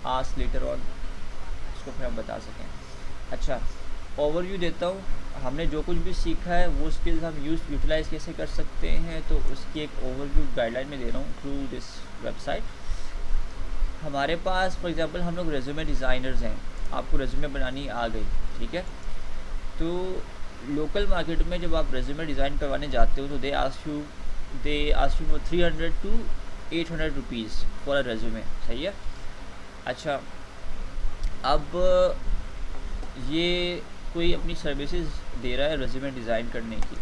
Ask later on, उसको फिर हम बता सकें। अच्छा, ओवरव्यू देता हूँ। हमने जो कुछ भी सीखा है वो स्किल्स हम यूटिलाइज़ कैसे कर सकते हैं, तो उसकी एक ओवरव्यू गाइडलाइन में दे रहा हूँ थ्रू दिस वेबसाइट। हमारे पास फॉर एग्जांपल हम लोग रेज्यूमे डिज़ाइनर्स हैं, आपको रेज्यूमे बनानी आ गई, ठीक है। तो लोकल मार्केट में जब आप रेज्यूमे डिज़ाइन करवाने जाते हो तो they ask you for 300 to 800 rupees for a resume, सही है। अच्छा, अब ये कोई अपनी सर्विसेज दे रहा है रेज्यूमे डिज़ाइन करने की,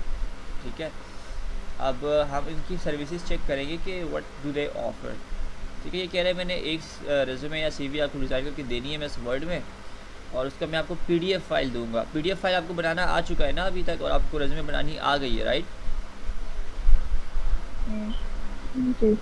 ठीक है। अब हम इनकी सर्विसेज चेक करेंगे कि व्हाट डू दे ऑफर, ठीक है। ये कह रहे हैं मैंने एक रेज्यूमे या सीवी आपको डिज़ाइन करके देनी है मैं वर्ड में, और उसका मैं आपको पीडीएफ फाइल दूंगा। पीडीएफ फाइल आपको बनाना आ चुका है ना अभी तक, और आपको रेज्यूमे बनानी आ गई है, राइट। जी।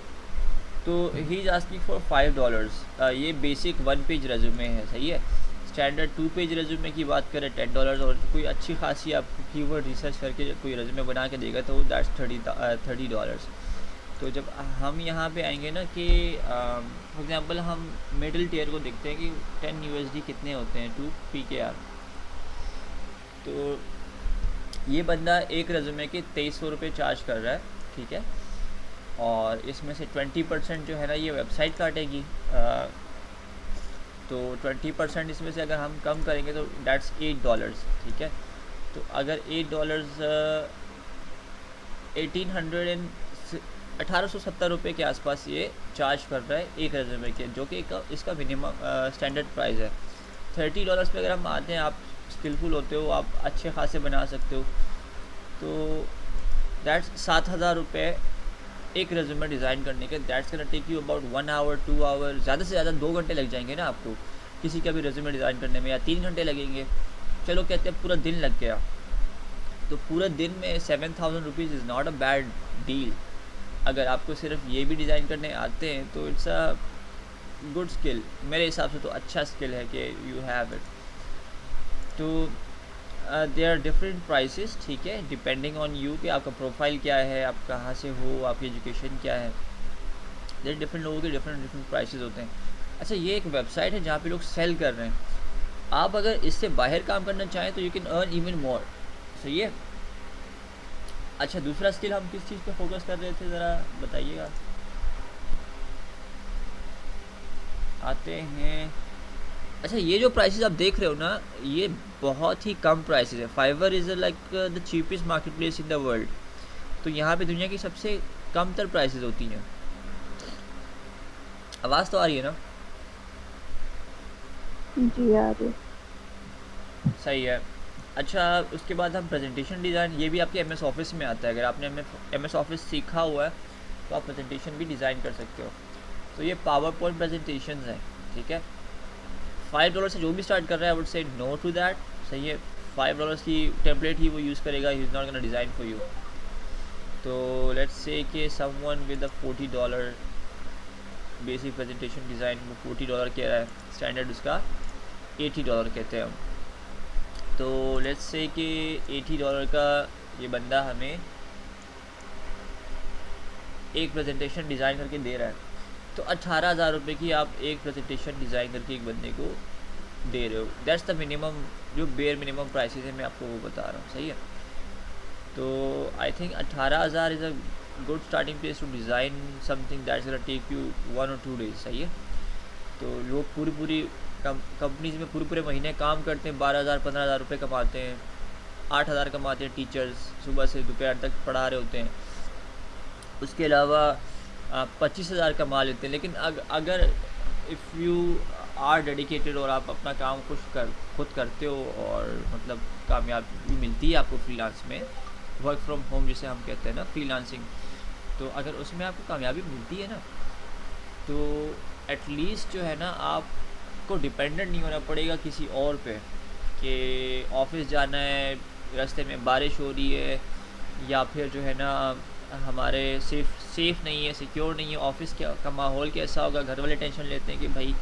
तो ही इज आस्किंग फॉर $5। ये बेसिक 1 पेज रेज्यूमे है, सही है। स्टैंडर्ड 2 पेज रेज्यूमे की बात करें $10, और कोई अच्छी खासी आपको कीवर्ड रिसर्च करके कोई रेज्यूमे बना के देगा तो दैट्स $30। तो जब हम यहाँ पे आएंगे ना कि फॉर एग्जांपल हम मिडिल टियर को देखते हैं कि 10 USD कितने होते हैं 2 PKR। तो ये बंदा एक रेज्यूमे के 2300 रुपये चार्ज कर रहा है, ठीक है। और इसमें से 20% जो है ना ये वेबसाइट काटेगी, तो 20% इसमें से अगर हम कम करेंगे तो डैट्स $8, ठीक है। तो अगर $8 ₹1870 के आसपास ये चार्ज कर रहा है एक रेज्यूमे के, जो कि इसका मिनिमम स्टैंडर्ड प्राइस है। $30 पे अगर हम आते हैं, आप स्किलफुल होते हो, आप अच्छे खासे बना सकते हो, तो दैट्स ₹7000 एक रेज्यूमे डिज़ाइन करने के। That's can take you about 1 hour 2 hour, ज़्यादा से ज़्यादा 2 घंटे लग जाएंगे ना आपको किसी का भी रेज्यूमे डिज़ाइन करने में, या 3 घंटे लगेंगे। चलो कहते हैं पूरा दिन लग गया, तो पूरे दिन में 7000 rupees is not a bad deal. अगर आपको सिर्फ ये भी डिज़ाइन करने आते हैं तो इट्स अ गुड स्किल, मेरे हिसाब से तो अच्छा स्किल है कि यू हैव इट। तो दे आर डिफरेंट प्राइसेस, ठीक है, डिपेंडिंग ऑन यू कि आपका प्रोफाइल क्या है, आप कहाँ से हो, आपकी एजुकेशन क्या है। देर डिफरेंट लोगों के डिफरेंट प्राइसेस होते हैं। अच्छा, ये एक वेबसाइट है जहाँ पे लोग सेल कर रहे हैं। आप अगर इससे बाहर काम करना चाहें तो you can earn even more, सही है। अच्छा, दूसरा स्किल हम किस चीज़ पे फोकस कर रहे थे, ज़रा बताइएगा। आते हैं। अच्छा, ये जो प्राइसेस आप देख रहे हो ना, ये बहुत ही कम प्राइसेस है। Fiverr is like the cheapest marketplace in the world. तो यहाँ पे दुनिया की सबसे कम तर प्राइसेस होती हैं। आवाज़ तो आ रही है ना? जी आ रही। सही है। अच्छा, उसके बाद हम प्रेजेंटेशन डिज़ाइन, ये भी आपके एमएस ऑफिस में आता है। अगर आपने एमएस ऑफिस सीखा हुआ है तो आप प्रेजेंटेशन भी डिज़ाइन कर सकते हो। तो ये पावर पॉइंट प्रेजेंटेशन हैं, ठीक है। $5 से जो भी स्टार्ट कर रहा है, I would say no to that, सही है। $5 की टेम्पलेट ही वो यूज़ करेगा, he is not gonna design for you. तो लेट्स से कि someone with a $40 basic presentation design, वो $40 कह रहा है, स्टैंडर्ड उसका $80 कहते हैं हम। तो लेट्स से कि $80 का ये बंदा हमें एक प्रेजेंटेशन डिज़ाइन करके दे रहा है, तो ₹18,000 की आप एक प्रेजेंटेशन डिज़ाइन करके एक बंदे को दे रहे हो। दैट्स द मिनिमम, जो बेयर मिनिमम प्राइसेस है मैं आपको वो बता रहा हूँ, सही है। तो I think 18,000 is a good starting place to design something that's gonna take you 1 और 2 डेज, सही है। तो लोग पूरी कंपनीज में पूरे महीने काम करते हैं, 12,000 15,000 कमाते हैं, 8,000 कमाते हैं टीचर्स, सुबह से दोपहर तक पढ़ा रहे होते हैं। उसके अलावा 25,000 कमा लेते हैं। लेकिन अगर इफ़ यू आर डेडिकेटेड और आप अपना काम खुद करते हो, और मतलब कामयाबी मिलती है आपको फ्रीलांस में, वर्क फ्रॉम होम जिसे हम कहते हैं ना, फ्रीलांसिंग, तो अगर उसमें आपको कामयाबी मिलती है ना, तो एटलीस्ट जो है ना आपको डिपेंडेंट नहीं होना पड़ेगा किसी और पे कि ऑफिस जाना है, रास्ते में बारिश हो रही है, या फिर जो है ना हमारे सेफ़ नहीं है, सिक्योर नहीं है, ऑफिस का माहौल कैसा होगा, घर वाले टेंशन लेते हैं कि भाई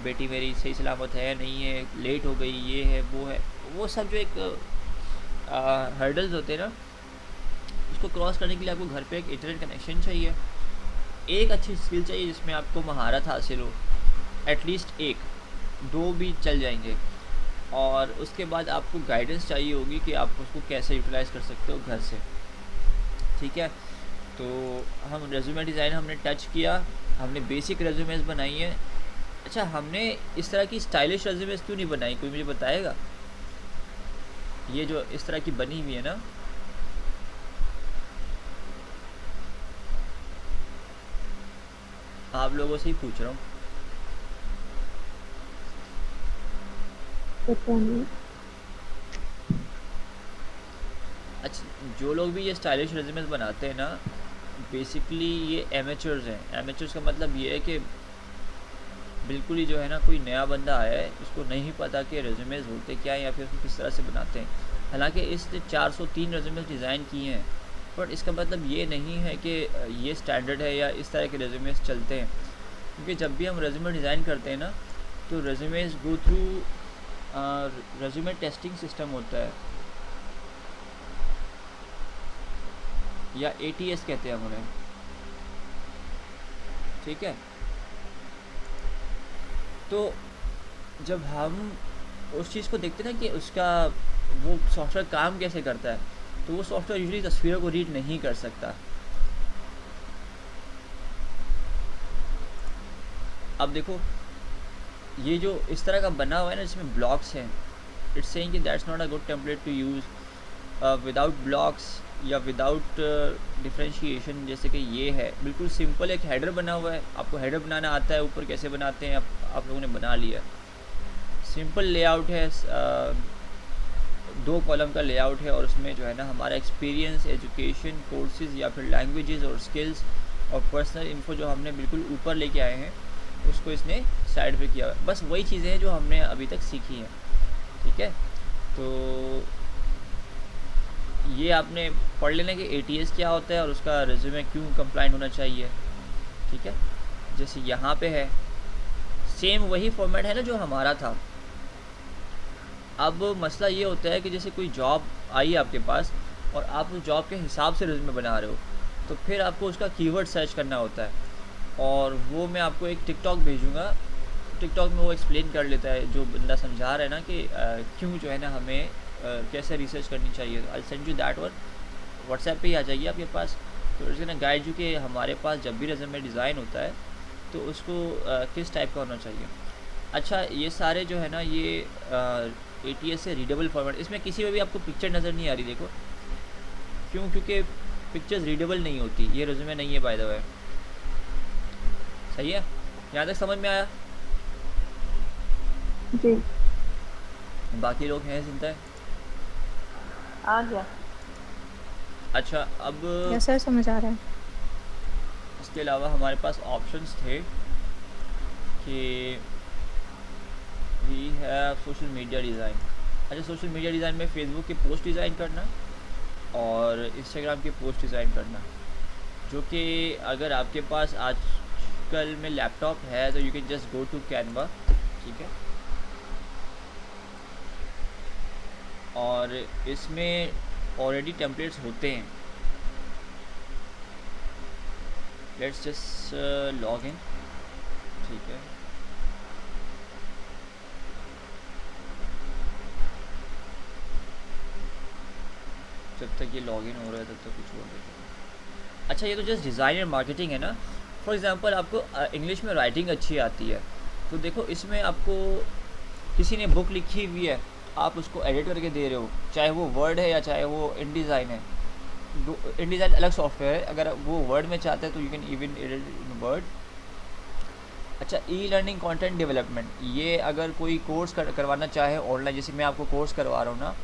बेटी मेरी सही सलामत है नहीं है, लेट हो गई, ये है वो है। वो सब जो एक हर्डल्स होते हैं ना, उसको क्रॉस करने के लिए आपको घर पे एक इंटरनेट कनेक्शन चाहिए, एक अच्छी स्किल चाहिए जिसमें आपको महारत हासिल हो, एटलीस्ट एक, दो भी चल जाएंगे। और उसके बाद आपको गाइडेंस चाहिए होगी कि आप उसको कैसे यूटिलाइज़ कर सकते हो घर से, ठीक है। तो हम रेज्यूमे डिज़ाइन हमने टच किया, हमने बेसिक रेज्यूमेस बनाई हैं। अच्छा, हमने इस तरह की स्टाइलिश रेज्यूमेस क्यों नहीं बनाई, कोई मुझे बताएगा? ये जो इस तरह की बनी हुई है ना, आप लोगों से ही पूछ रहा हूँ। पता नहीं। अच्छा, जो लोग भी ये स्टाइलिश रेज्यूमेस बनाते हैं ना, बेसिकली ये एमेचर्स हैं। एमेचर्स का मतलब ये है कि बिल्कुल ही जो है ना, कोई नया बंदा आया है, उसको नहीं पता कि रेज्यूमेस होते क्या हैं या फिर उसको किस तरह से बनाते हैं। हालांकि इसने 403 रेज्यूमेस डिज़ाइन किए हैं, बट इसका मतलब ये नहीं है कि ये स्टैंडर्ड है या इस तरह के रेज्यूमेस चलते हैं। क्योंकि जब भी हम रेज्यूमे डिज़ाइन करते हैं ना, तो resumes go through resume testing system होता है, या ATS कहते हैं हम उन्हें, ठीक है। तो जब हम उस चीज़ को देखते हैं ना कि उसका वो सॉफ्टवेयर काम कैसे करता है, तो वो सॉफ्टवेयर यूजुअली तस्वीरों को रीड नहीं कर सकता। अब देखो, ये जो इस तरह का बना हुआ है ना, जिसमें ब्लॉक्स हैं, इट्स सेइंग कि that's not a good template to use without blocks या विदाउट डिफ्रेंशिएशन। जैसे कि ये है बिल्कुल सिंपल एक हेडर बना हुआ है, आपको हेडर बनाना आता है, ऊपर कैसे बनाते हैं आप लोगों ने बना लिया। सिंपल लेआउट है, 2 कॉलम का लेआउट है, और उसमें जो है ना हमारा एक्सपीरियंस, एजुकेशन, कोर्सेज या फिर लैंग्वेजेस और स्किल्स और पर्सनल इन्फो जो हमने बिल्कुल ऊपर लेके आए हैं, उसको इसने साइड पे किया हुआ है। बस वही चीज़ें हैं जो हमने अभी तक सीखी हैं, ठीक है। तो ये आपने पढ़ लेना कि ATS क्या होता है और उसका रिज्यूमे क्यों कंप्लाइंट होना चाहिए, ठीक है। जैसे यहाँ पे है, सेम वही फॉर्मेट है ना जो हमारा था। अब मसला ये होता है कि जैसे कोई जॉब आई है आपके पास और आप उस जॉब के हिसाब से रिज्यूमे बना रहे हो, तो फिर आपको उसका कीवर्ड सर्च करना होता है, और वो मैं आपको एक टिकटॉक भेजूँगा। टिकटॉक में वो एक्सप्लेन कर लेता है, जो बंदा समझा रहा है ना कि क्यों जो है ना हमें कैसे रिसर्च करनी चाहिए। I send you that one, WhatsApp पे ही आ जाइए आपके पास। तो इट्स गोना गाइड यू कि हमारे पास जब भी रेज्यूमे डिज़ाइन होता है तो उसको किस टाइप का होना चाहिए। अच्छा, ये सारे जो है ना, ये ATS से रीडेबल फॉर्मेट, इसमें किसी में भी आपको पिक्चर नज़र नहीं आ रही, देखो क्यों, क्योंकि पिक्चर्स रीडेबल नहीं होती। ये रेज्यूमे नहीं है बाय द वे, सही है। यहाँ तक समझ में आया? जी बाकी लोग हैं चिंता है? आ गया। अच्छा, अब यस सर, समझ आ रहा है। इसके अलावा हमारे पास ऑप्शंस थे कि we have social media design. अच्छा, सोशल मीडिया डिज़ाइन में फेसबुक की पोस्ट डिज़ाइन करना और इंस्टाग्राम की पोस्ट डिज़ाइन करना, जो कि अगर आपके पास आजकल में लैपटॉप है तो you can just go to Canva, ठीक है। और इसमें ऑलरेडी टेम्पलेट्स होते हैं। लेट्स जस्ट लॉग इन, ठीक है। जब तक ये लॉगिन हो रहा है तब तक कुछ और देखो। अच्छा, ये तो जस्ट डिज़ाइन एंड मार्केटिंग है ना। फॉर एग्जांपल आपको इंग्लिश में राइटिंग अच्छी आती है, तो देखो इसमें आपको किसी ने बुक लिखी हुई है, आप उसको एडिट करके दे रहे हो, चाहे वो वर्ड है या चाहे वो InDesign है। InDesign अलग सॉफ्टवेयर है, अगर वो वर्ड में चाहते हैं तो you can even edit in word. अच्छा, ई-लर्निंग कंटेंट डेवलपमेंट, ये अगर कोई कोर्स करवाना चाहे ऑनलाइन, जैसे मैं आपको कोर्स करवा रहा हूँ ना,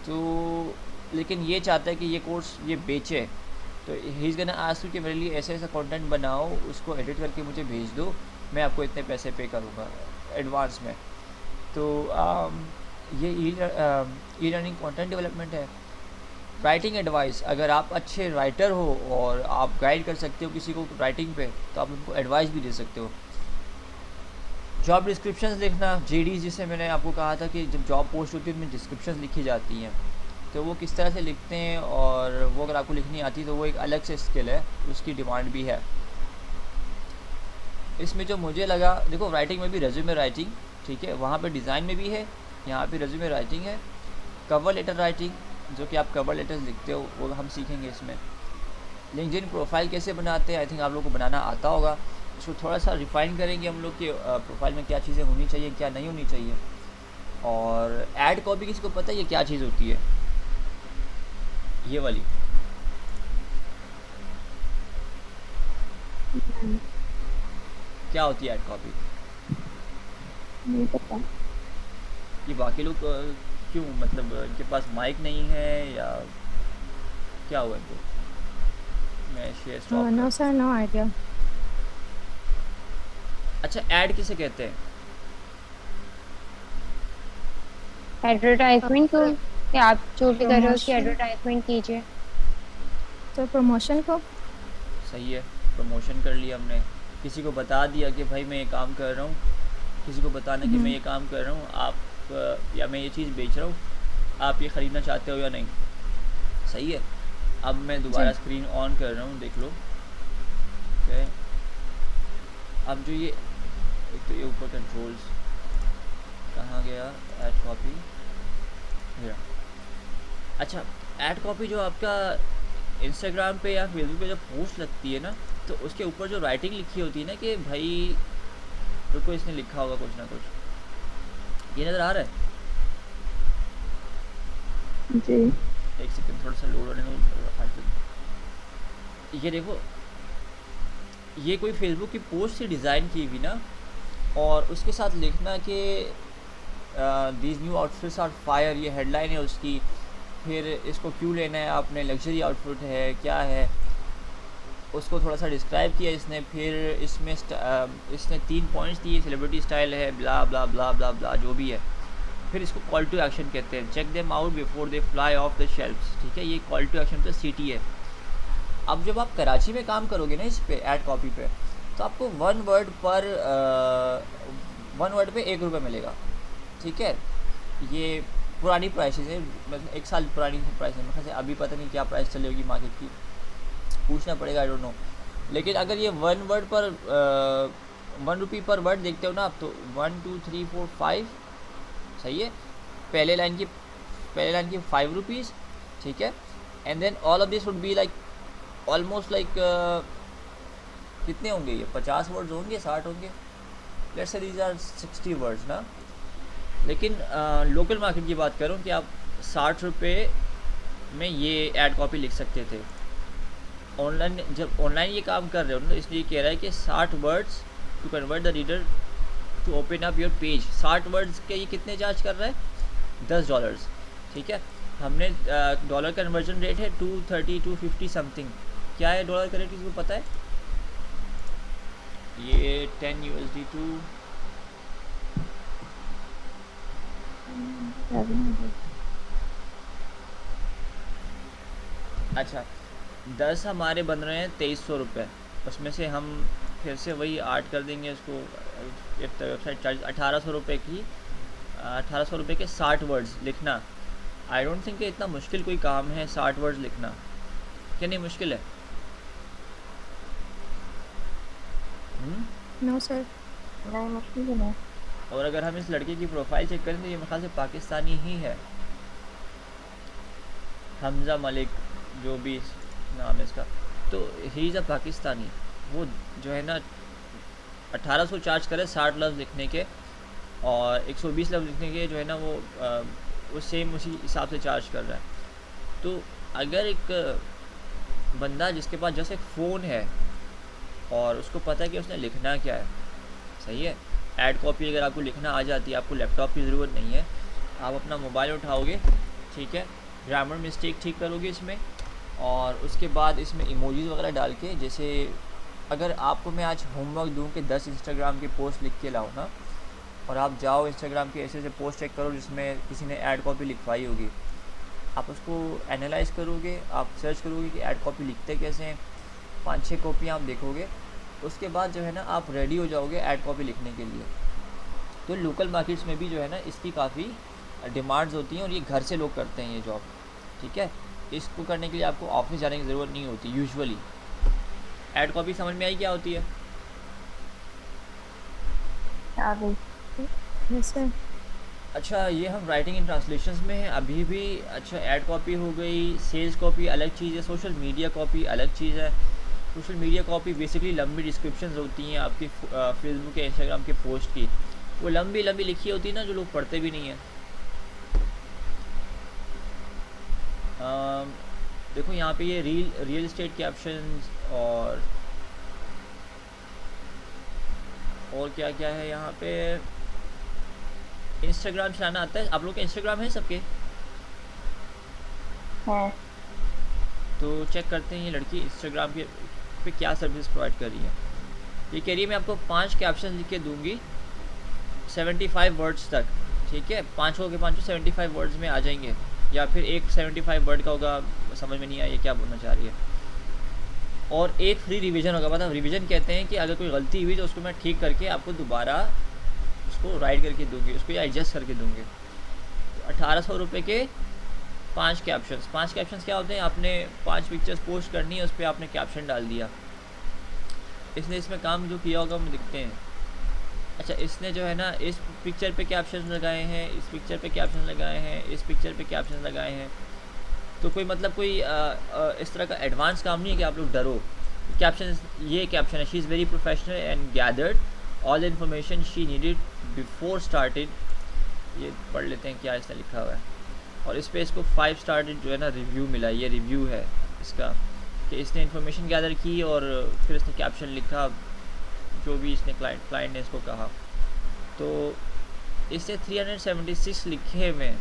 तो लेकिन ये चाहता है कि ये कोर्स ये बेचे, तो he is gonna ask you कि मेरे लिए ऐसा ऐसा कंटेंट बनाओ, उसको एडिट करके मुझे भेज दो, मैं आपको इतने पैसे पे करूँगा एडवांस में। तो ये ई-लर्निंग कंटेंट डेवलपमेंट है। राइटिंग एडवाइस, अगर आप अच्छे राइटर हो और आप गाइड कर सकते हो किसी को राइटिंग पे, तो आप उनको एडवाइस भी दे सकते हो। जॉब डिस्क्रिप्शंस लिखना, JDs, जिसे मैंने आपको कहा था कि जब जॉब पोस्ट होती है उनमें डिस्क्रिप्शंस लिखी जाती हैं, तो वो किस तरह से लिखते हैं, और वो अगर आपको लिखनी आती है तो वो एक अलग से स्किल है, उसकी डिमांड भी है। इसमें जो मुझे लगा, देखो राइटिंग में भी रेज्यूमे राइटिंग, ठीक है, वहाँ पे डिज़ाइन में भी है, यहाँ पे रेज्यूमे राइटिंग है, कवर लेटर राइटिंग, जो कि आप कवर लेटर्स लिखते हो वो हम सीखेंगे इसमें। लिंक्डइन प्रोफाइल कैसे बनाते हैं, आई थिंक आप लोग को बनाना आता होगा, उसको थोड़ा सा रिफ़ाइन करेंगे हम लोग कि प्रोफाइल में क्या चीज़ें होनी चाहिए, क्या नहीं होनी चाहिए। और ऐड कॉपी, किसी को पता है ये क्या चीज़ होती है, ये वाली? नहीं, क्या होती है ऐड कॉपी? नहीं पता। ये बाकी लोग क्यों, मतलब इनके पास माइक नहीं है या क्या हुआ इनको? मैं शेयर स्टॉप No, कर। sir, no idea. अच्छा, ऐड किसे कहते हैं? एडवर्टाइजमेंट को, कि आप जो भी कर रहे हो उसकी Promotion. एडवर्टाइजमेंट कीजिए। तो प्रमोशन को सही है, प्रमोशन कर लिया हमने, किसी को बता दिया कि भाई मैं ये काम कर रहा हूँ, किसी को बताना कि मैं ये काम कर रहा हूँ, आप या मैं ये चीज़ बेच रहा हूँ, आप ये ख़रीदना चाहते हो या नहीं। सही है। अब मैं दोबारा स्क्रीन ऑन कर रहा हूँ, देख लो। ओके, अब जो ये एक तो ये ऊपर कंट्रोल्स कहाँ गया, ऐड कॉपी, अच्छा ऐड कॉपी जो आपका इंस्टाग्राम पे या फेसबुक पे जब पोस्ट लगती है ना, तो उसके ऊपर जो राइटिंग लिखी होती है ना कि भाई, रुको इसने लिखा होगा कुछ ना कुछ, ये नज़र आ रहा है? जी। एक सेकंड, थोड़ा सा लोड होने दो। ये देखो, ये कोई फेसबुक की पोस्ट से डिज़ाइन की हुई ना, और उसके साथ लिखना कि these new outfits are fire, ये हेडलाइन है उसकी। फिर इसको क्यों लेना है आपने, लग्जरी आउटफिट है, क्या है, उसको थोड़ा सा डिस्क्राइब किया इसने। फिर इसमें इसने 3 पॉइंट्स दिए, सेलिब्रिटी स्टाइल है, ब्ला ब्ला ब्ला ब्ला ब्ला, जो भी है। फिर इसको कॉल टू एक्शन कहते हैं, check them out before they fly off the shelfs, ठीक है, ये कॉल टू एक्शन तो सिटी है। अब जब आप कराची में काम करोगे ना इस पे ऐड कॉपी पे, तो आपको वन वर्ड पे 1 रुपये मिलेगा, ठीक है। ये पुरानी प्राइसेस है, मतलब 1 साल पुरानी प्राइस है, मेरे से अभी पता नहीं क्या प्राइस चली होगी मार्केट की, पूछना पड़ेगा, आई डोंट नो। लेकिन अगर ये 1 रुपी पर वर्ड देखते हो ना आप, तो 1 2 3 4 5, सही है। पहले लाइन की 5 रुपीज़, ठीक है। And then all of this would be like almost like कितने होंगे ये, 50 वर्ड्स होंगे, 60 होंगे, let's say these are 60 words ना। लेकिन लोकल मार्केट की बात करूँ कि आप 60 रुपये में ये ऐड कॉपी लिख सकते थे। ऑनलाइन, जब ऑनलाइन ये काम कर रहे हो ना, तो इसलिए कह रहा है कि 60 words to convert the reader to open up your page. 60 words के ये कितने चार्ज कर रहा है, $10, ठीक है। हमने डॉलर कन्वर्जन रेट है 230 250 समथिंग। क्या है डॉलर का रेट, किसी को पता है? ये 10 USD टू 700। अच्छा 10 हमारे बन रहे हैं 2300 रुपये, उसमें से हम फिर से वही 8 कर देंगे इसको, वेबसाइट चार्ज 1800 रुपये की, 1800 रुपये के 60 वर्ड्स लिखना। आई डोंट थिंक इतना मुश्किल कोई काम है 60 वर्ड्स लिखना, क्या नहीं मुश्किल है? No sir. नहीं, मुश्किल ही नहीं। और अगर हम इस लड़के की प्रोफाइल चेक करें तो ये मेरे ख्याल से पाकिस्तानी ही है, हमज़ा मलिक जो भी नाम है इसका, तो ही इज़ अ पाकिस्तानी। वो जो है ना 1800 चार्ज करे 60 लफ्ज़ लिखने के, और 120 लफ्ज़ लिखने के जो है ना वो सेम उसी हिसाब से चार्ज कर रहा है। तो अगर एक बंदा जिसके पास जैसे एक फ़ोन है और उसको पता है कि उसने लिखना क्या है, सही है, ऐड कॉपी अगर आपको लिखना आ जाती है, आपको लैपटॉप की ज़रूरत नहीं है, आप अपना मोबाइल उठाओगे, ठीक है, ग्रामर मिस्टेक ठीक करोगे इसमें, और उसके बाद इसमें इमोजीज़ वगैरह डाल के, जैसे अगर आपको मैं आज होमवर्क दूं कि 10 इंस्टाग्राम की पोस्ट लिख के लाओ ना, और आप जाओ इंस्टाग्राम के ऐसे पोस्ट चेक करो जिसमें किसी ने ऐड कॉपी लिखवाई होगी, आप उसको एनालाइज़ करोगे, आप सर्च करोगे कि ऐड कॉपी लिखते कैसे हैं, 5-6 कॉपियाँ आप देखोगे, उसके बाद जो है ना आप रेडी हो जाओगे ऐड कॉपी लिखने के लिए। तो लोकल मार्केट्स में भी जो है ना इसकी काफ़ी डिमांड्स होती हैं, और ये घर से लोग करते हैं ये जॉब, ठीक है। इसको करने के लिए आपको ऑफिस जाने की ज़रूरत नहीं होती यूजुअली। ऐड कॉपी समझ में आई क्या होती है? आ गई। Yes sir. अच्छा, ये हम राइटिंग इन ट्रांसलेशंस में हैं अभी भी। अच्छा, ऐड कॉपी हो गई, सेल्स कॉपी अलग चीज़ है, सोशल मीडिया कॉपी अलग चीज़ है। सोशल मीडिया कॉपी बेसिकली लंबी डिस्क्रिप्शंस होती हैं आपकी फेसबुक या इंस्टाग्राम के पोस्ट की। वो लंबी लंबी लिखी होती है ना, जो लोग पढ़ते भी नहीं हैं। देखो यहाँ पे ये रियल एस्टेट कैप्शंस और क्या क्या है यहाँ पे। इंस्टाग्राम चलाना आता है आप लोग का? इंस्टाग्राम है सबके? है। तो चेक करते हैं ये लड़की इंस्टाग्राम के पे क्या सर्विस प्रोवाइड कर रही है। ये कह रही है मैं आपको 5 कैप्शन लिख के दूंगी 75 वर्ड्स तक, ठीक है? 5 के 5 75 वर्ड्स में आ जाएंगे, या फिर एक 75 वर्ड का होगा, समझ में नहीं आया ये क्या बोलना चाह रही है। और एक फ्री रिवीजन होगा। मतलब रिवीजन कहते हैं कि अगर कोई गलती हुई तो उसको मैं ठीक करके आपको दोबारा उसको राइट करके दूंगी, उसको या एडजस्ट करके दूंगी। तो 1800 रुपये के 5 कैप्शंस। 5 कैप्शंस क्या होते हैं? आपने 5 पिक्चर्स पोस्ट करनी है, उस पर आपने कैप्शन डाल दिया। इसने इसमें काम जो किया होगा हम दिखते हैं। अच्छा, इसने जो है ना इस पिक्चर पे कैप्शन लगाए हैं, इस पिक्चर पे कैप्शन लगाए हैं, इस पिक्चर पे कैप्शन लगाए हैं। तो कोई मतलब कोई इस तरह का एडवांस काम नहीं है कि आप लोग डरो। कैप्शन, ये कैप्शन है, she is very professional and gathered all the information she needed before started. ये पढ़ लेते हैं क्या इसने लिखा हुआ है। और इस पे इसको 5 स्टार्टेड जो है ना रिव्यू मिला। ये रिव्यू है इसका कि इसने इन्फॉर्मेशन गैदर की और फिर इसने कैप्शन लिखा जो भी इसने क्लाइंट ने इसको कहा। तो इससे 376 लिखे हुए हैं।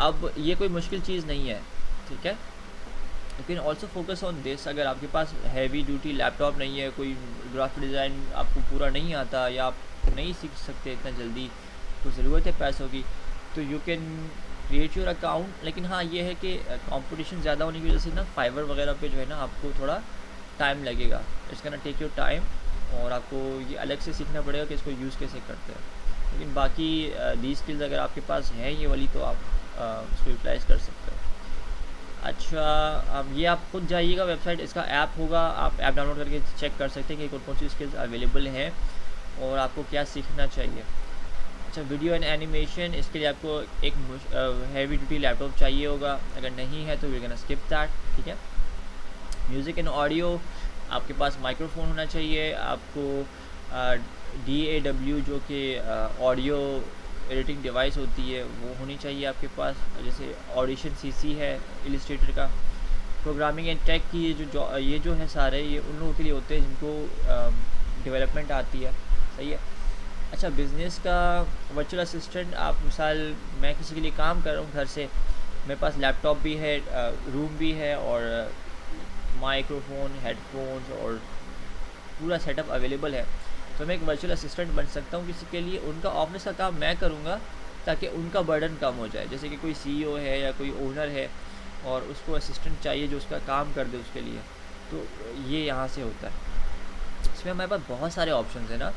अब ये कोई मुश्किल चीज़ नहीं है, ठीक है? You can also focus on this. अगर आपके पास हैवी ड्यूटी लैपटॉप नहीं है, कोई ग्राफिक डिज़ाइन आपको पूरा नहीं आता, या आप नहीं सीख सकते इतना जल्दी, तो ज़रूरत है पैसों की, तो you can create your account. लेकिन हाँ ये है कि कंपटीशन ज़्यादा होने की वजह से ना फाइवर वगैरह पे जो है ना आपको थोड़ा टाइम लगेगा। It's gonna take your time, और आपको ये अलग से सीखना पड़ेगा कि इसको यूज़ कैसे करते हैं। लेकिन बाकी दी स्किल्स अगर आपके पास हैं ये वाली, तो आप इसको यूटिलाइज़ कर सकते हो। अच्छा, अब ये आप खुद जाइएगा वेबसाइट, इसका ऐप होगा, आप ऐप डाउनलोड करके चेक कर सकते हैं कि कौन कौन सी स्किल्स अवेलेबल हैं और आपको क्या सीखना चाहिए। अच्छा, वीडियो एंड एनिमेशन, इसके लिए आपको एक हैवी ड्यूटी लैपटॉप चाहिए होगा। अगर नहीं है तो वी कैन स्किप दैट, ठीक है? म्यूज़िक एंड ऑडियो, आपके पास माइक्रोफोन होना चाहिए। आपको DAW जो कि ऑडियो एडिटिंग डिवाइस होती है वो होनी चाहिए आपके पास। जैसे ऑडिशन CC है इलिस्ट्रेटर का। प्रोग्रामिंग एंड टेक की ये जो है सारे, ये उन लोगों के लिए होते हैं जिनको डेवलपमेंट आती है, सही है? अच्छा, बिज़नेस का वर्चुअल असिस्टेंट, आप मिसाल मैं किसी के लिए काम कर रहा हूँ घर से, मेरे पास लैपटॉप भी है, रूम भी है, और माइक्रोफोन, हेडफोन्स और पूरा सेटअप अवेलेबल है, तो मैं एक वर्चुअल असिस्टेंट बन सकता हूँ किसी के लिए। उनका ऑफिस का काम मैं करूँगा ताकि उनका बर्डन कम हो जाए। जैसे कि कोई CEO है या कोई ओनर है और उसको असिस्टेंट चाहिए जो उसका काम कर दे उसके लिए, तो ये यहाँ से होता है। इसमें हमारे पास बहुत सारे ऑप्शन है ना,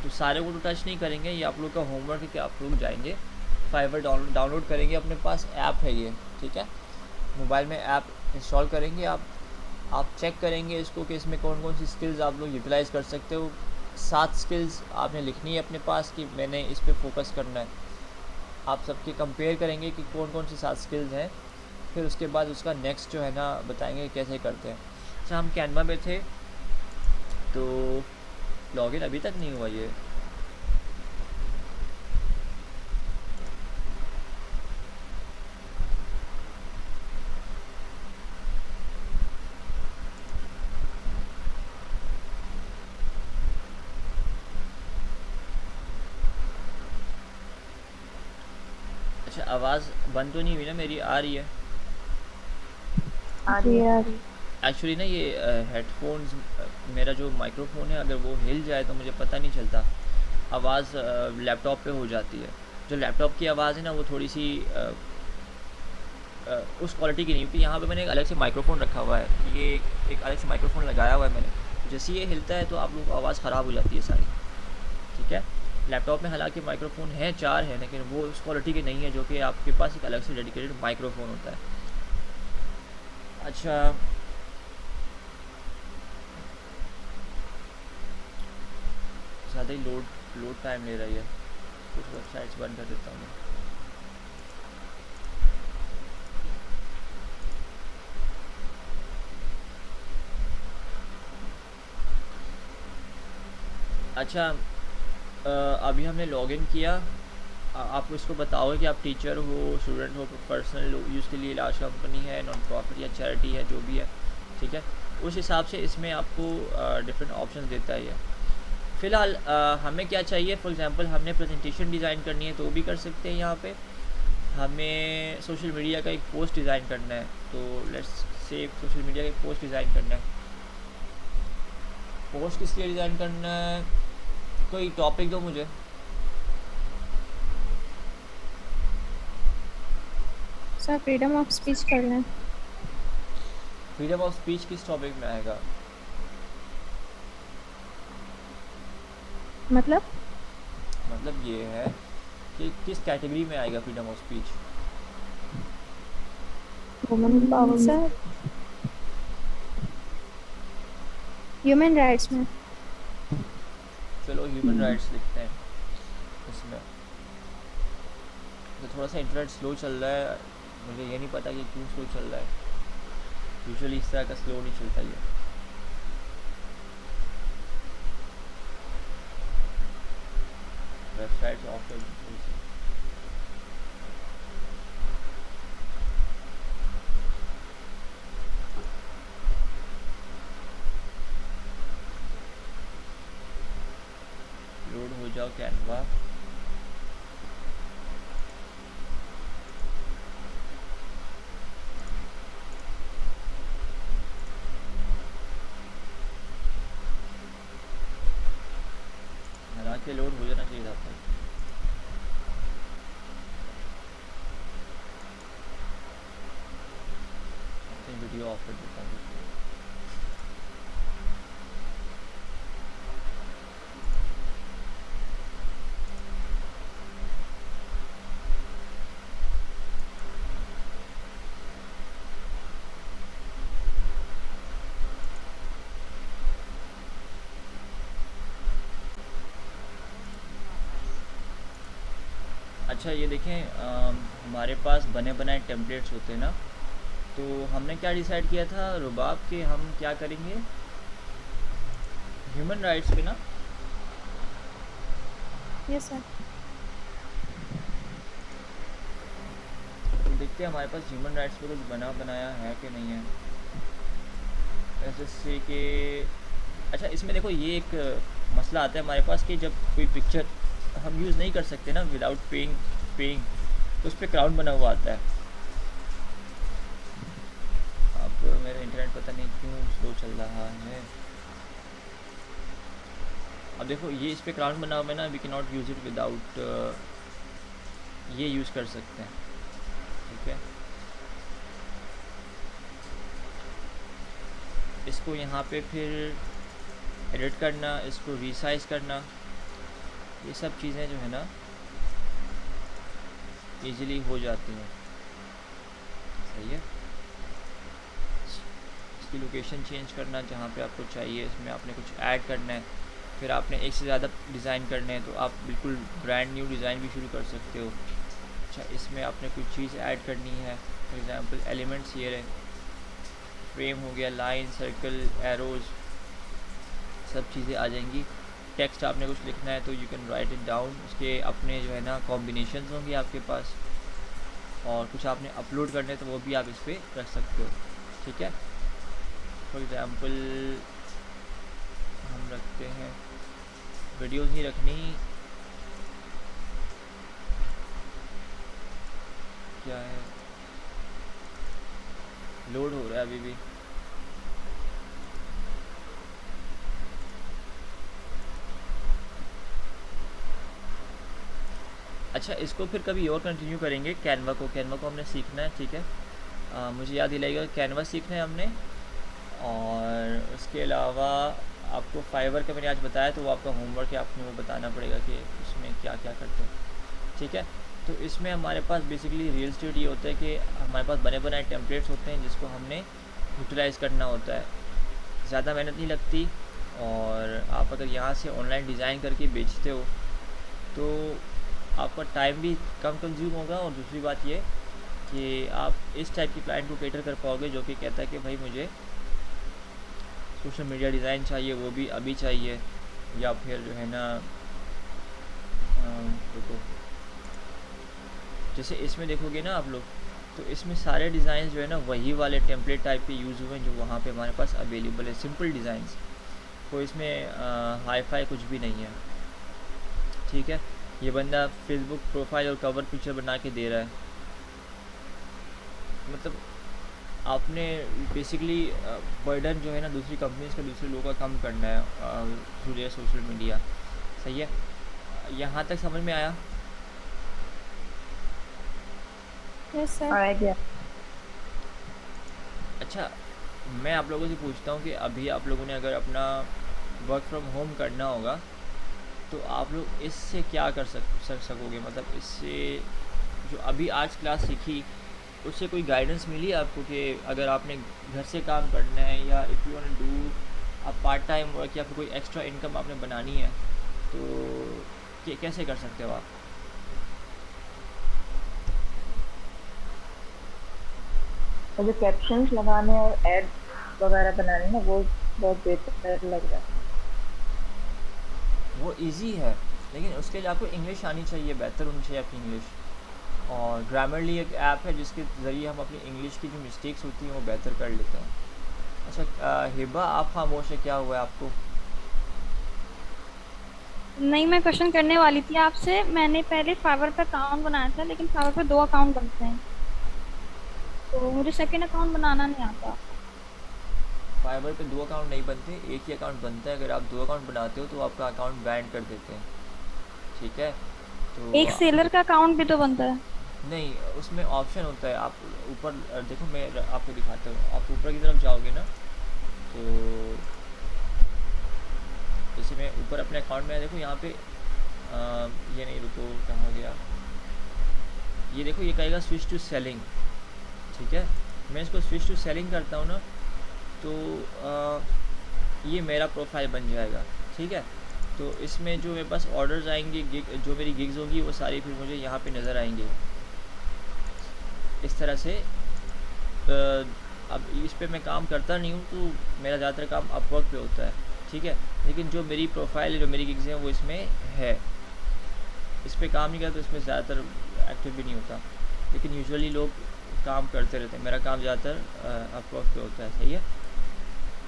तो सारे को तो टच नहीं करेंगे। ये आप लोग का होमवर्क है कि आप लोग जाएंगे फाइवर डाउनलोड करेंगे, अपने पास ऐप है ये, ठीक है? मोबाइल में ऐप इंस्टॉल करेंगे आप चेक करेंगे इसको कि इसमें कौन कौन सी स्किल्स आप लोग यूटिलाइज़ कर सकते हो। 7 स्किल्स आपने लिखनी है अपने पास कि मैंने इस पे फोकस करना है। आप सबके कंपेयर करेंगे कि कौन कौन सी 7 स्किल्स हैं, फिर उसके बाद उसका नेक्स्ट जो है ना बताएंगे कैसे करते हैं। अच्छा, हम कैनवा में थे तो लॉगिन अभी तक नहीं हुआ ये। अच्छा, आवाज़ बंद तो नहीं हुई ना मेरी? आ रही है? आ जी रही है। यार एक्चुअली ना ये हेडफोन्स, मेरा जो माइक्रोफोन है अगर वो हिल जाए तो मुझे पता नहीं चलता, आवाज़ लैपटॉप पे हो जाती है। जो लैपटॉप की आवाज़ है ना वो थोड़ी सी उस क्वालिटी की नहीं होती। यहाँ पे मैंने एक अलग से माइक्रोफोन रखा हुआ है, ये एक अलग से माइक्रोफोन लगाया हुआ है मैंने। जैसे ये हिलता है तो आप लोग को आवाज़ ख़राब हो जाती है सारी, ठीक है? लैपटॉप में हालांकि माइक्रोफोन है 4 है, लेकिन वो उस क्वालिटी के नहीं है जो कि आपके पास एक अलग से डेडिकेटेड माइक्रोफोन होता है। अच्छा, ज़्यादा ही लोड टाइम ले रही है। कुछ वेबसाइट्स बंद कर देता हूँ मैं। अच्छा, अभी हमने लॉगिन किया। आप इसको बताओगे कि आप टीचर हो, स्टूडेंट हो, पर्सनल यूज़ के लिए लार्ज कंपनी है, नॉन प्रॉफिट या चैरिटी है, जो भी है, ठीक है। उस हिसाब से इसमें आपको डिफरेंट ऑप्शन देता ही है। फ़िलहाल हमें क्या चाहिए, फॉर एग्जांपल हमने प्रेजेंटेशन डिज़ाइन करनी है तो वो भी कर सकते हैं यहाँ पे। हमें सोशल मीडिया का एक पोस्ट डिज़ाइन करना है, तो लेट्स से सोशल मीडिया का एक पोस्ट डिज़ाइन करना है। पोस्ट किस लिए डिज़ाइन करना है, कोई टॉपिक दो मुझे। सर फ्रीडम ऑफ स्पीच कर लें। फ्रीडम ऑफ स्पीच किस टॉपिक में आएगा? मतलब ये है कि किस कैटेगरी में आएगा freedom of speech? Women empowerment. Sir human rights में। चलो ह्यूमन राइट्स लिखते हैं इसमें। तो थोड़ा सा इंटरनेट स्लो चल रहा है, मुझे ये नहीं पता कि क्यों स्लो चल रहा है। यूजुअली इस तरह का स्लो नहीं चलता ये। वेबसाइट ऑफ कर दीजिए। लोड हो जाओ कैनवा। हालांकि लोड हो जाना चाहिए था। वीडियो ऑफ कर देता हूँ। अच्छा ये देखें, हमारे पास बने बनाए टेम्पलेट्स होते हैं ना, तो हमने क्या डिसाइड किया था रुबाब कि हम क्या करेंगे ह्यूमन राइट्स पे ना। Yes sir. तो देखते हैं हमारे पास ह्यूमन राइट्स पे कुछ बना बनाया है कि नहीं है। जैसे कि अच्छा इसमें देखो ये एक मसला आता है हमारे पास कि जब कोई पिक्चर हम यूज़ नहीं कर सकते ना विदाउट पेइंग, तो उस पर क्राउन बना हुआ आता है। अब मेरा इंटरनेट पता नहीं क्यों स्लो चल रहा है। अब देखो ये इस पर क्राउन बना हुआ है ना, we can not use it without, ये यूज़ कर सकते हैं, ठीक है। इसको यहाँ पे फिर एडिट करना, इसको रीसाइज करना, ये सब चीज़ें जो है ना इजीली हो जाती हैं, सही है। इसकी लोकेशन चेंज करना जहाँ पे आपको चाहिए, इसमें आपने कुछ ऐड करना है, फिर आपने एक से ज़्यादा डिज़ाइन करने हैं तो आप बिल्कुल ब्रांड न्यू डिज़ाइन भी शुरू कर सकते हो। अच्छा इसमें आपने कुछ चीज़ ऐड करनी है, फॉर एग्ज़ाम्पल एलिमेंट्स ये रहे, फ्रेम हो गया, लाइन, सर्कल, एरोज़, सब चीज़ें आ जाएंगी। टेक्स्ट आपने कुछ लिखना है तो you can write it down, उसके अपने जो है ना कॉम्बिनेशंस होंगे आपके पास, और कुछ आपने अपलोड करने तो वो भी आप इस पर रख सकते हो, ठीक है। फॉर एग्ज़ाम्पल हम रखते हैं वीडियोस नहीं रखनी, क्या है लोड हो रहा है अभी भी। अच्छा इसको फिर कभी और कंटिन्यू करेंगे। कैनवा को हमने सीखना है, ठीक है। मुझे याद दिलाइएगा कैनवा सीखना है हमने, और उसके अलावा आपको फाइवर का मैंने आज बताया तो वो आपका होमवर्क है, आपने वो बताना पड़ेगा कि उसमें क्या क्या करते हैं, ठीक है। तो इसमें हमारे पास बेसिकली रियल एस्टेट ये होता है कि हमारे पास बने बनाए टेम्पलेट्स होते हैं जिसको हमने यूटिलाइज़ करना होता है। ज़्यादा मेहनत नहीं लगती, और आप अगर यहाँ से ऑनलाइन डिज़ाइन करके बेचते हो तो आपका टाइम भी कम कंज्यूम होगा, और दूसरी बात ये कि आप इस टाइप के क्लाइंट को केटर कर पाओगे जो कि कहता है कि भाई मुझे सोशल मीडिया डिज़ाइन चाहिए, वो भी अभी चाहिए, या फिर जो है ना देखो जैसे इसमें देखोगे ना आप लोग, तो इसमें सारे डिज़ाइन जो है ना वही वाले टेम्पलेट टाइप के यूज़ हुए हैं जो वहाँ पे हमारे पास अवेलेबल है, सिंपल डिज़ाइंस, कोई इसमें हाई फाई कुछ भी नहीं है। ठीक है, ये बंदा फेसबुक प्रोफाइल और कवर पिक्चर बना के दे रहा है, मतलब आपने बेसिकली बर्डन जो है ना दूसरी कंपनीज का, दूसरे लोगों का कम करना है थ्रू देयर सोशल मीडिया। सही है, यहाँ तक समझ में आया? Yes sir. आइडिया। अच्छा, मैं आप लोगों से पूछता हूँ कि अभी आप लोगों ने अगर अपना वर्क फ्रॉम होम करना होगा तो आप लोग इससे क्या कर सकोगे, मतलब इससे जो अभी आज क्लास सीखी उससे कोई गाइडेंस मिली आपको कि अगर आपने घर से काम करना है, या if you want to do आप पार्ट टाइम वर्क, या फिर कोई एक्स्ट्रा इनकम आपने बनानी है तो कैसे कर सकते हो आप? और जो कैप्शंस लगाने और एड वगैरह बनाने ना, वो बहुत बेहतर लग रहा है। वो इजी है, लेकिन उसके लिए आपको इंग्लिश आनी चाहिए, बेहतर होनी चाहिए आपकी इंग्लिश। और ग्रामरली एक ऐप है जिसके ज़रिए हम अपनी इंग्लिश की जो मिस्टेक्स होती हैं वो बेहतर कर लेते हैं। अच्छा हिबा, आप खामोश है, क्या हुआ है आपको? नहीं, मैं क्वेश्चन करने वाली थी आपसे। मैंने पहले फाइवर पे अकाउंट बनाया था, लेकिन फाइवर पे 2 अकाउंट बनते हैं, तो मुझे सेकंड अकाउंट बनाना नहीं आता। फाइवर पे 2 अकाउंट नहीं बनते, एक ही अकाउंट बनता है। अगर आप 2 अकाउंट बनाते हो तो आपका अकाउंट बैन कर देते हैं। ठीक है, तो एक सेलर का अकाउंट भी तो बनता है। नहीं, उसमें ऑप्शन होता है, आप ऊपर देखो, मैं आपको दिखाता हूँ। आप ऊपर की तरफ जाओगे ना तो जैसे मैं ऊपर अपने अकाउंट में देखो, यहाँ पे ये नहीं, रुको, कहाँ गया ये? देखो ये कहेगा स्विच टू सेलिंग। ठीक है, मैं इसको स्विच टू सेलिंग करता हूँ ना तो ये मेरा प्रोफाइल बन जाएगा। ठीक है, तो इसमें जो मेरे पास ऑर्डर्स आएंगे, जो मेरी गिग्स होगी वो सारी फिर मुझे यहाँ पे नज़र आएंगे इस तरह से। अब इस पे मैं काम करता नहीं हूँ, तो मेरा ज़्यादातर काम अपवर्क पे होता है। ठीक है, लेकिन जो मेरी प्रोफाइल है, जो मेरी गिग्स हैं, वो इसमें है। इस पे काम नहीं करता तो इसमें ज़्यादातर एक्टिव भी नहीं होता, लेकिन यूजुअली लोग काम करते रहते हैं। मेरा काम ज़्यादातर अपवर्क पे होता है। सही है,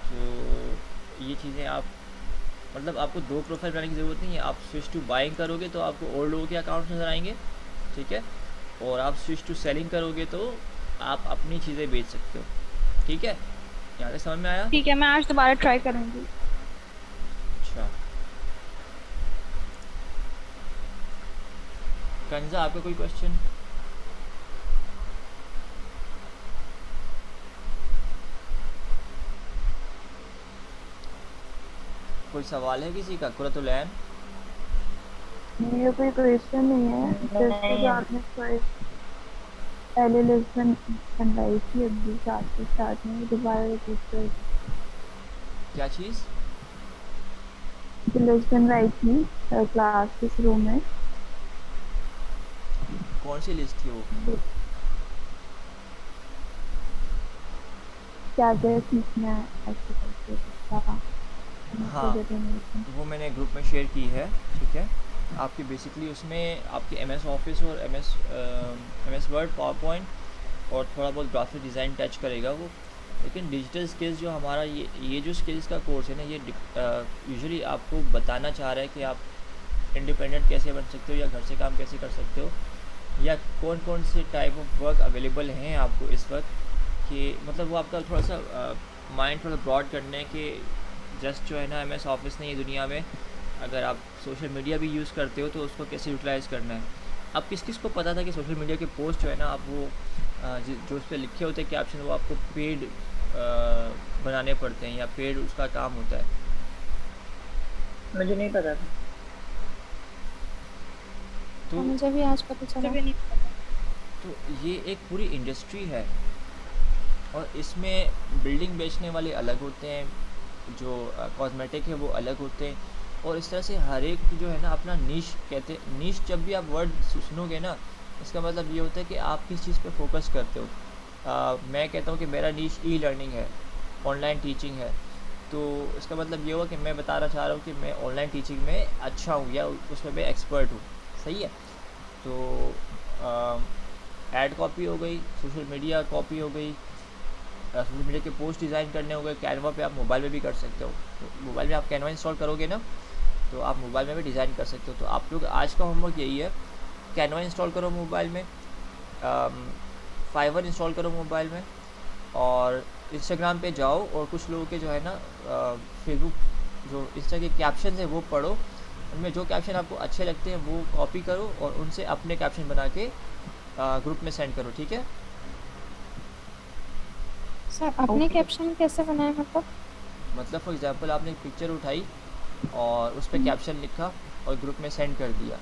तो ये चीज़ें आप, मतलब आपको 2 प्रोफाइल बनाने की ज़रूरत नहीं है। आप स्विच टू बाइंग करोगे तो आपको और लोगों के अकाउंट नज़र आएंगे। ठीक है, और आप स्विच टू सेलिंग करोगे तो आप अपनी चीज़ें बेच सकते हो। ठीक है, यहाँ तक समझ में आया? ठीक है, मैं आज दोबारा ट्राई करूंगी। अच्छा, कंजा, आपका कोई क्वेश्चन? कोई सवाल है किसी का? कुरतुलैन? मेरा कोई क्वेश्चन नहीं है, जैसे कि आपने पहले लेसन बनवाई थी अभी स्टार्ट में, दोबारा रिपीट कर। क्या चीज़? जो लेसन बनवाई थी क्लास के शुरू में, कौन सी लिस्ट थी वो? क्या क्या सीखना है ऐसे करके था। हाँ, वो मैंने ग्रुप में शेयर की है। ठीक है, आपकी बेसिकली उसमें आपकी एम एस ऑफिस और M S Word, PowerPoint और थोड़ा बहुत ग्राफिक डिज़ाइन टच करेगा वो। लेकिन डिजिटल स्किल्स जो हमारा ये जो स्किल्स का कोर्स है ना, ये यूजुअली आपको बताना चाह रहा है कि आप इंडिपेंडेंट कैसे बन सकते हो, या घर से काम कैसे कर सकते हो, या कौन कौन से टाइप ऑफ वर्क अवेलेबल हैं आपको इस वक्त, कि मतलब वो आपका थोड़ा सा माइंड थोड़ा ब्रॉड करने के जस्ट जो है ना एम एस ऑफिस नहीं है दुनिया में। अगर आप सोशल मीडिया भी यूज़ करते हो तो उसको कैसे यूटिलाइज़ करना है। अब किस किस को पता था कि सोशल मीडिया के पोस्ट जो है ना, आप वो जो उस पर लिखे होते हैं कैप्शन, वो आपको पेड बनाने पड़ते हैं, या पेड उसका काम होता है? मुझे नहीं पता था। तो मुझे भी आज पता चला। तो ये एक पूरी इंडस्ट्री है, और इसमें बिल्डिंग बेचने वाले अलग होते हैं, जो कॉस्मेटिक है वो अलग होते हैं, और इस तरह से हर एक जो है ना अपना नीश कहते हैं। नीश जब भी आप वर्ड सुनोगे ना, इसका मतलब ये होता है कि आप किस चीज़ पे फोकस करते हो। मैं कहता हूँ कि मेरा नीश ई लर्निंग है, ऑनलाइन टीचिंग है, तो इसका मतलब ये हुआ कि मैं बताना चाह रहा हूँ कि मैं ऑनलाइन टीचिंग में अच्छा हूँ या उसमें मैं एक्सपर्ट हूँ। सही है। तो ऐड कॉपी हो गई, सोशल मीडिया कॉपी हो गई, सोशल मीडिया के पोस्ट डिज़ाइन करने हो गए। कैनवा पे आप मोबाइल में भी कर सकते हो, तो मोबाइल में आप कैनवा इंस्टॉल करोगे ना, तो आप मोबाइल में भी डिज़ाइन कर सकते हो। तो आप लोग आज का होमवर्क यही है, कैनवा इंस्टॉल करो मोबाइल में, फाइवर इंस्टॉल करो मोबाइल में, और इंस्टाग्राम पे जाओ और कुछ लोगों के जो है ना फेसबुक जो इंस्टा के कैप्शन है वो पढ़ो, उनमें जो कैप्शन आपको अच्छे लगते हैं वो कॉपी करो और उनसे अपने कैप्शन बना के ग्रुप में सेंड करो। ठीक है। सर अपने ओके। कैप्शन कैसे बनाए मतलब? मतलब फॉर एग्जांपल आपने एक पिक्चर उठाई और उस पर कैप्शन लिखा और ग्रुप में सेंड कर दिया।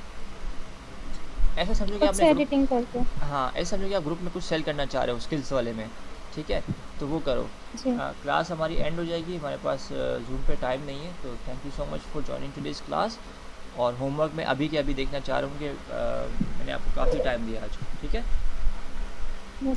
ऐसा समझो कि खुद आपने से ग्रुप, एडिटिंग करके? हाँ ऐसा समझो कि आप ग्रुप में कुछ सेल करना चाह रहे हो स्किल्स वाले में। ठीक है, तो वो करो। जी क्लास हमारी एंड हो जाएगी, हमारे पास जूम पे टाइम नहीं है, तो thank you so much for joining today's class. और होमवर्क में अभी के अभी देखना चाह रहा हूँ कि मैंने आपको काफ़ी टाइम दिया आज। ठीक है।